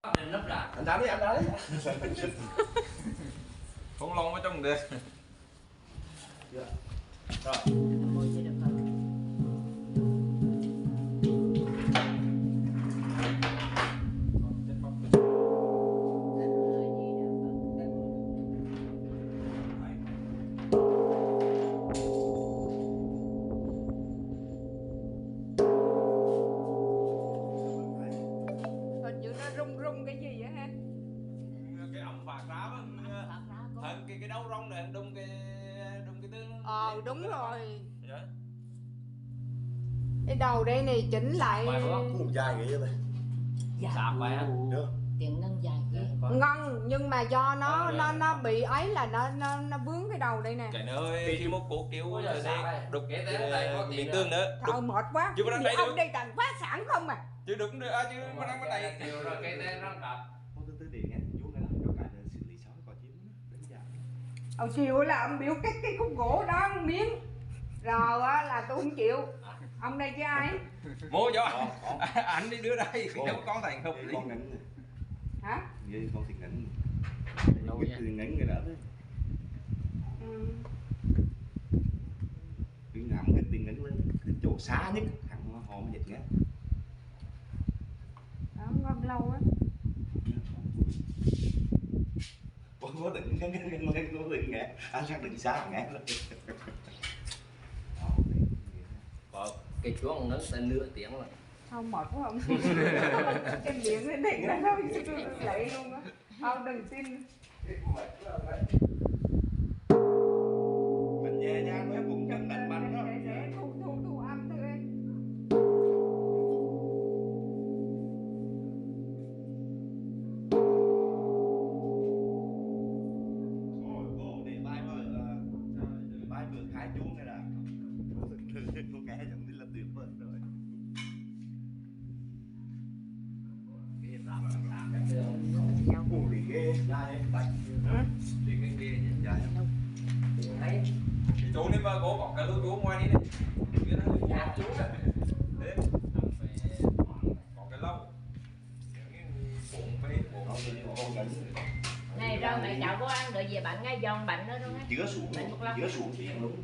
Anh đá đi, anh đá đi. Không lon ở trong được. Rồi. Hình như nó rung rung cái gì vậy ha? Cái ống phạt ra á. Cái đấu rong này đung cái tương. Đúng rồi. Dạ. Cái đầu đây này chỉnh lại. Cũng dài vậy vậy. Sạp vậy á. Được. Tiền ngân dài ghê. Ngân nhưng mà do nó bị ấy là nó vướng cái đầu đây nè. Cái nơi khi một cổ kêu là đây đục cái miếng tương nữa. Trời mệt quá. Chứ mà đang đây ông được. đây toàn phá sản không à. Chứ đúng được chứ mà đang bên này. Tiêu rồi cái tên nó đập. Không từ từ để nghe chú này là cho cái xử lý sau có chiếm đánh giá. Ông chịu là ông biểu cái khúc gỗ đó một miếng. Rồi á là tôi không chịu. Ông đây chứ ai? Mua cho. Anh đi đưa đây không con thành hợp lý. Con ngắn này. Hả? Vậy con thì ngắn. Cái từ ngắn người đó thôi. Cái ngắm cái tiền ngắn lên cái chỗ xa nhất thằng họ mới dịch nghe. Đó, ngâm lâu á. Có định có định nghe. Anh xác định xa nghe rồi. Cái chuông nó sẽ nửa tiếng rồi. Không mệt quá ông. Cái miệng cái này là nó lệ luôn á. Ông đừng tin. Mình nhẹ nhàng với cũng chân đánh mạnh đó. Để thu âm thôi em. Ôi cô để bài vừa khai chuông này là cô nghe giống như là tuyệt vời rồi. Cô thì ghê dài bạch thì cái ghê dài không? Chú nếu mà gỗ có cái lúa chú ngoài đi đi. Biết nó nhà chú đấy. Đấy. Có cái lâu. Này rồi mày chào bố ăn đợi về bạn ngay giòn bạn đó đúng không? Chứa xuống tiền luôn.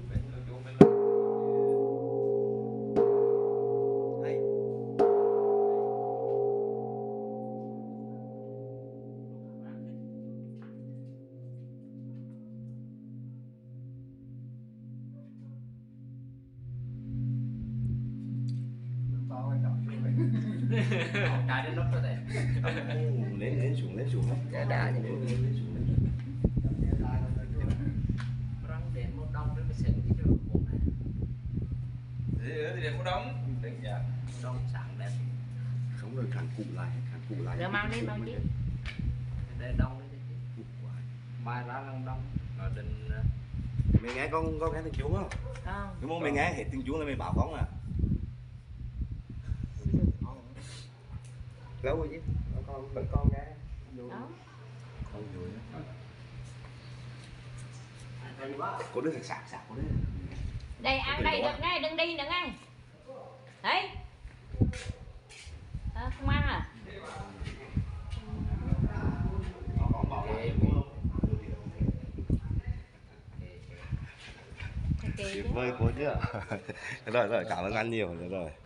Trái đến lúc đó đây. Lên xuống hết. Dạ đã lên xuống. Răng đến một đông với mình xem cái chỗ bộ này. Thì để một đống. Đừng dạ. Đông sáng đẹp. Không rồi khăn cụ lại. Rồi mang đi. Để đông đi. Mai ra răng đông. Rồi định Mày nghe con nghe tiếng chuông không? không. Đúng không? Mày nghe hết tiếng chuông là mày bảo con à. Lâu rồi chứ. Con nghe. Đó. Con rồi đó. Có đứa sạc có đứa. Đây ăn đây được ngay, đừng đi nữa ngay. Đấy. Không ăn à? Tuyệt vời quá chứ ạ. Rồi cảm ơn anh nhiều rồi.